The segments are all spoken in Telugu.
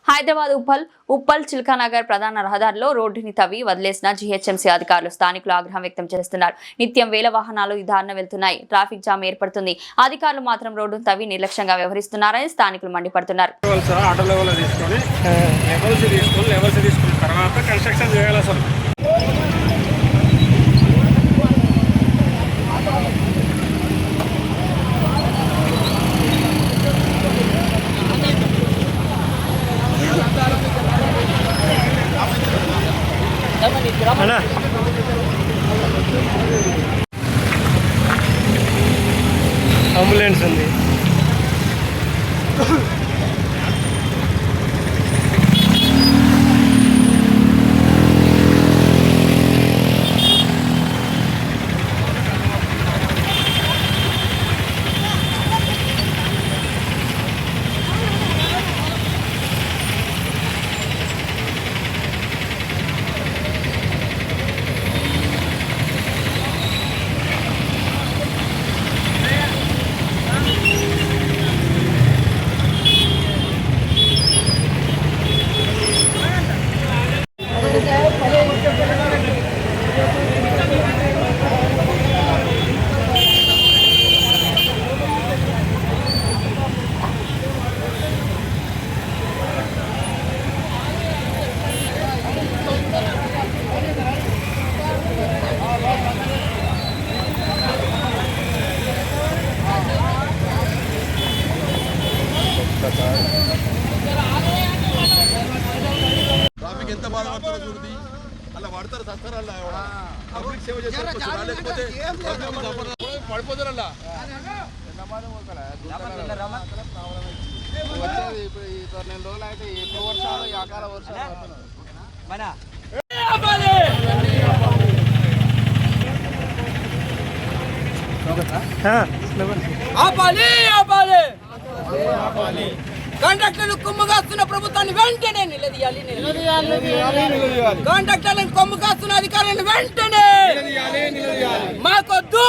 హైదరాబాద్ ఉప్పల్ చిల్కానగర్ ప్రధాన రహదారిలో రోడ్డుని తవ్వి వదిలేసిన జీహెచ్ఎంసీ అధికారులు స్థానికులు ఆగ్రహం వ్యక్తం చేస్తున్నారు. నిత్యం వేల వాహనాలు ఈ దారిన వెళ్తున్నాయి. ట్రాఫిక్ జామ్ ఏర్పడుతుంది. అధికారులు మాత్రం రోడ్డును తవ్వి నిర్లక్ష్యంగా వ్యవహరిస్తున్నారని స్థానికులు మండిపడుతున్నారు. అంబులెన్స్ ఉంది. ట్రాఫిక్ ఎంత బాధపడతారో చూడండి. అలా పడతారు సస్తారు. అలా పబ్లిక్ సేవ చేస్తారు. లేకపోతే పడిపోతారు. అలా వచ్చేది ఇప్పుడు ఈ 2 రోజులు అయితే ఎక్కువ వర్షాలు ఈ అకాల వర్షాలు కాంట్రాక్టర్లు కొమ్ము కాస్తున్న ప్రభుత్వాన్ని వెంటనే నిలదీయాలి. కాంట్రాక్టర్లను కొమ్ము కాస్తున్న అధికారులను వెంటనే మాకొద్దు.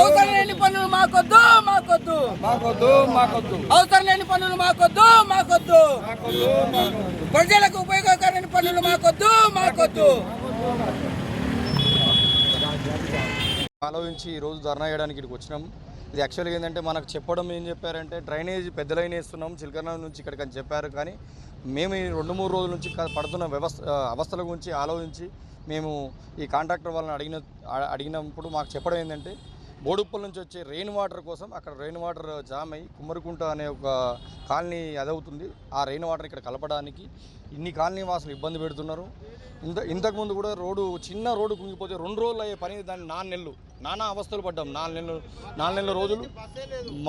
అవసరం లేని పనులు మాకొద్దు. అవసరం లేని పనులు మాకొద్దు. ప్రజలకు ఉపయోగకరమైన పనులు మాకొద్దు. ఆలోచించి ఈరోజు ధర్నా చేయడానికి ఇక్కడికి వచ్చినాం. ఇది యాక్చువల్గా ఏంటంటే మనకు చెప్పడం ఏం చెప్పారంటే డ్రైనేజ్ పెద్ద లైన్ వేస్తున్నాం చిలకనగర్ నుంచి ఇక్కడికి అని చెప్పారు. కానీ మేము ఈ 2-3 రోజుల నుంచి పడుతున్న అవస్థల గురించి ఆలోచించి మేము ఈ కాంట్రాక్టర్ వాళ్ళని అడిగినప్పుడు మాకు చెప్పడం ఏంటంటే బోడుప్పల్ నుంచి వచ్చే రెయిన్ వాటర్ కోసం అక్కడ రెయిన్ వాటర్ జామ్ అయ్యి కుమ్మరికుంట అనే ఒక కాలనీ అదవుతుంది. ఆ రెయిన్ వాటర్ ఇక్కడ కలపడానికి ఇన్ని కాలనీ వాసులు ఇబ్బంది పెడుతున్నారు. ఇంతకుముందు కూడా చిన్న రోడ్డు కుంగిపోతే 2 రోజులు అయ్యే పని దాన్ని 4 నెలలు నానా అవస్థలు పడ్డాం. 4 నెలల రోజులు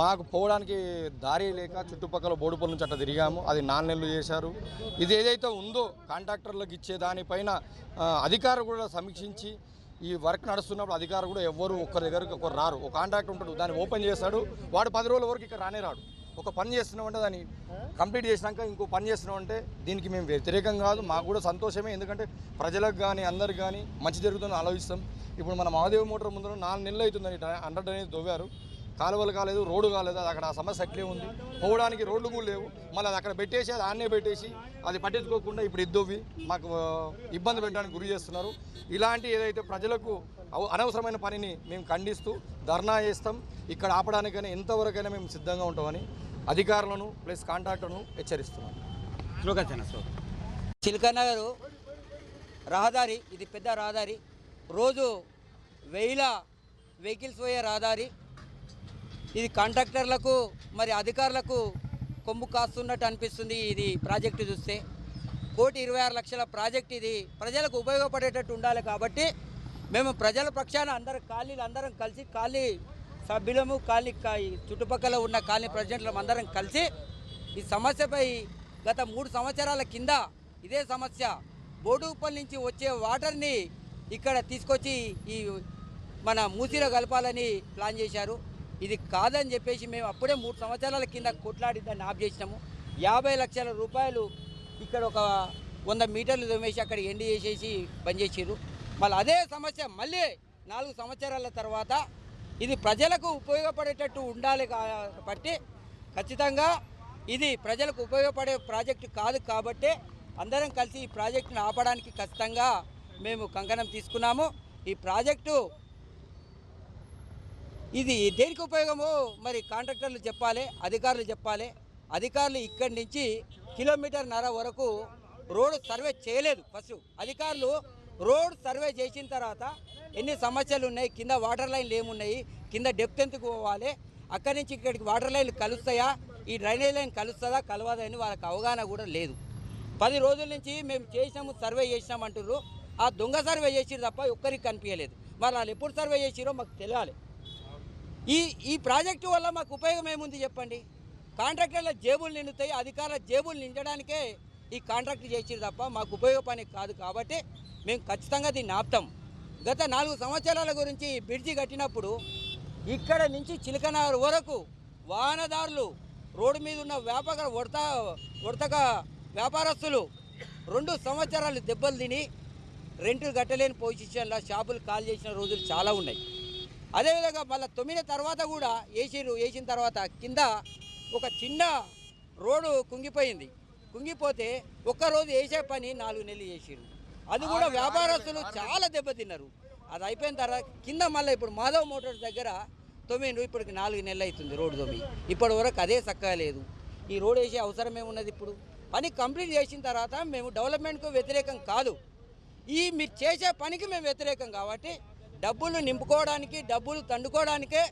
మాకు పోవడానికి దారి లేక చుట్టుపక్కల బోడుపల్లి నుంచి అట్లా తిరిగాము. అది 4 నెలలు చేశారు. ఇది ఏదైతే ఉందో కాంట్రాక్టర్లకు ఇచ్చే దానిపైన అధికారులు కూడా సమీక్షించి ఈ వర్క్ నడుస్తున్నప్పుడు అధికారులు కూడా ఎవరు ఒక్కరి దగ్గరకు ఒకరు రారు. ఒక కాంట్రాక్టర్ ఉంటాడు, దాన్ని ఓపెన్ చేస్తాడు, వాడు 10 రోజుల వరకు ఇక్కడ రాడు. ఒక పని చేస్తున్నామంటే దాన్ని కంప్లీట్ చేసినాక ఇంకో పని చేస్తున్నామంటే దీనికి మేము వ్యతిరేకం కాదు, మాకు కూడా సంతోషమే. ఎందుకంటే ప్రజలకు కానీ అందరికి కానీ మంచి జరుగుతుందని ఆలోచిస్తాం. ఇప్పుడు మన మహాదేవ్ మోటార్ ముందు 4 నెలలు అవుతుందని అండర్ అనేది దొవ్వారు. కాలువలు కాలేదు, రోడ్డు కాలేదు. అది అక్కడ ఆ సమస్య అట్లే ఉంది. పోవడానికి రోడ్లు కూడా లేవు. మళ్ళీ అది అక్కడ పెట్టేసి అది ఆన్నే పెట్టేసి అది పట్టించుకోకుండా ఇప్పుడు ఇద్దొవ్వి మాకు ఇబ్బంది పెట్టడానికి గురి చేస్తున్నారు. ఇలాంటి ఏదైతే ప్రజలకు అనవసరమైన పనిని మేము ఖండిస్తూ ధర్నా చేస్తాం. ఇక్కడ ఆపడానికైనా ఎంతవరకైనా మేము సిద్ధంగా ఉంటామని అధికారులను ప్లస్ కాంట్రాక్టర్ను హెచ్చరిస్తున్నాం. చిలకనగర్ రహదారి ఇది పెద్ద రహదారి. రోజు వేల వెహికల్స్ పోయే రహదారి. ఇది కాంట్రాక్టర్లకు మరి అధికారులకు కొమ్ము కాస్తున్నట్టు అనిపిస్తుంది. ఇది ప్రాజెక్టు చూస్తే 1,26 లక్షల ప్రాజెక్ట్. ఇది ప్రజలకు ఉపయోగపడేటట్టు ఉండాలి. కాబట్టి మేము ప్రజల పక్షాన అందరం కలిసి కాలనీ సభ్యులము చుట్టుపక్కల ఉన్న కాలనీ ప్రెసిడెంట్లం అందరం కలిసి ఈ సమస్యపై గత 3 సంవత్సరాల కింద ఇదే సమస్య బోడుప్పల్ నుంచి వచ్చే వాటర్ని ఇక్కడ తీసుకొచ్చి ఈ మన మూసిలో కలపాలని ప్లాన్ చేశారు. ఇది కాదని చెప్పేసి మేము అప్పుడే 3 సంవత్సరాల కింద కొట్లాడి దాన్ని ఆఫ్ చేసినాము. 50 లక్షల రూపాయలు ఇక్కడ ఒక 100 మీటర్లు దొమ్మేసి అక్కడ ఎండి చేసేసి బంద్ చేసారు. మళ్ళీ అదే సమస్య మళ్ళీ 4 సంవత్సరాల తర్వాత ఇది ప్రజలకు ఉపయోగపడేటట్టు ఉండాలి కాబట్టి ఖచ్చితంగా ఇది ప్రజలకు ఉపయోగపడే ప్రాజెక్టు కాదు కాబట్టే అందరం కలిసి ఈ ప్రాజెక్టును ఆపడానికి ఖచ్చితంగా మేము కంకణం తీసుకున్నాము. ఈ ప్రాజెక్టు ఇది దేనికి ఉపయోగమో మరి కాంట్రాక్టర్లు చెప్పాలి, అధికారులు చెప్పాలి. అధికారులు ఇక్కడి నుంచి 1.5 కిలోమీటర్ వరకు రోడ్డు సర్వే చేయలేదు. ఫస్ట్ అధికారులు రోడ్ సర్వే చేసిన తర్వాత ఎన్ని సమస్యలు ఉన్నాయి, కింద వాటర్ లైన్లు ఏమున్నాయి, కింద డెప్త్ ఎంతకు పోవాలి, అక్కడి నుంచి ఇక్కడికి వాటర్ లైన్లు కలుస్తాయా, ఈ డ్రైనేజ్ లైన్ కలుస్తుందా కలవదా అని వాళ్ళకి అవగాహన కూడా లేదు. 10 రోజుల నుంచి మేము చేసినాము, సర్వే చేసినామంటారు. ఆ దొంగ సర్వే చేసిరు తప్ప ఒక్కరికి కనిపించలేదు. మరి వాళ్ళు ఎప్పుడు సర్వే చేసిరో మాకు తెలియాలి. ఈ ప్రాజెక్టు వల్ల మాకు ఉపయోగం ఏముంది చెప్పండి? కాంట్రాక్టర్ల జేబులు నిండుతాయి, అధికారుల జేబులు నిండడానికే ఈ కాంట్రాక్ట్ చేసిరు తప్ప మాకు ఉపయోగపని కాదు. కాబట్టి మేము ఖచ్చితంగా దీన్ని ఆపుతాం. గత 4 సంవత్సరాల గురించి బ్రిడ్జి కట్టినప్పుడు ఇక్కడ నుంచి చిలకనగర్ వరకు వాహనదారులు, రోడ్డు మీద ఉన్న వర్తక వ్యాపారస్తులు 2 సంవత్సరాలు దెబ్బలు తిని రెంట్లు కట్టలేని పొజిషన్లో షాపులు కాల్ చేసిన రోజులు చాలా ఉన్నాయి. అదేవిధంగా మళ్ళీ 9 తర్వాత కూడా వేసిన తర్వాత కింద ఒక చిన్న రోడ్డు కుంగిపోయింది. కుంగిపోతే ఒక్కరోజు వేసే పని 4 నెలలు చేసిరు. అది కూడా వ్యాపారస్తులు చాలా దెబ్బతిన్నారు. అది అయిపోయిన తర్వాత కింద మళ్ళీ ఇప్పుడు మాధవ్ మోటార్స్ దగ్గర 9 ఇప్పటికి 4 నెలలు అవుతుంది రోడ్డు తోమి. ఇప్పటి వరకు అదే చక్కగా లేదు. ఈ రోడ్ వేసే అవసరం ఏమున్నది? ఇప్పుడు పని కంప్లీట్ చేసిన తర్వాత మేము డెవలప్మెంట్కు వ్యతిరేకం కాదు, మీరు చేసే పనికి మేము వ్యతిరేకం. కాబట్టి డబ్బులు నింపుకోవడానికి, డబ్బులు తండుకోవడానికే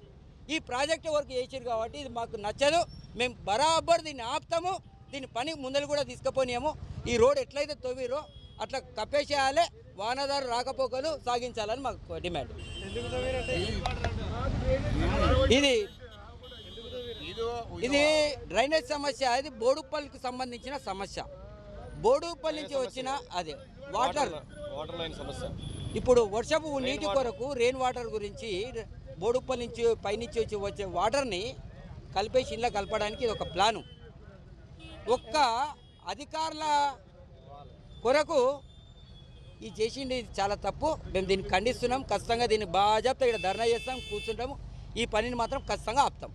ఈ ప్రాజెక్టు వరకు చేసారు. కాబట్టి ఇది మాకు నచ్చదు. మేము బరాబర్ దీన్ని ఆపుతాము. దీని పని ముందలు కూడా తీసుకుపోనియాము. ఈ రోడ్ ఎట్లయితే తవ్విరో అట్లా కప్పేసేయాలి, వాహనదారు రాకపోకలు సాగించాలని మాకు డిమాండ్. ఇది డ్రైనేజ్ సమస్య. ఇది బోడుప్పల్కి సంబంధించిన సమస్య. బోడుప్పల్ నుంచి వచ్చిన అదే వాటర్ లైన్ సమస్య. ఇప్పుడు వర్షపు నీటి కొరకు రెయిన్ వాటర్ గురించి బోడుప్పల్ నుంచి పైనుంచి వచ్చే వాటర్ని కలిపేసి ఇంట్లో కలపడానికి ఇది ఒక ప్లాను. ఒక్క అధికారుల కొరకు ఈ చేసింది చాలా తప్పు. మేము దీన్ని ఖండిస్తున్నాం. ఖచ్చితంగా దీన్ని బాజాప్తా ఇక్కడ ధర్నా చేస్తాం, కూర్చుంటాము. ఈ పనిని మాత్రం ఖచ్చితంగా ఆపుతాం.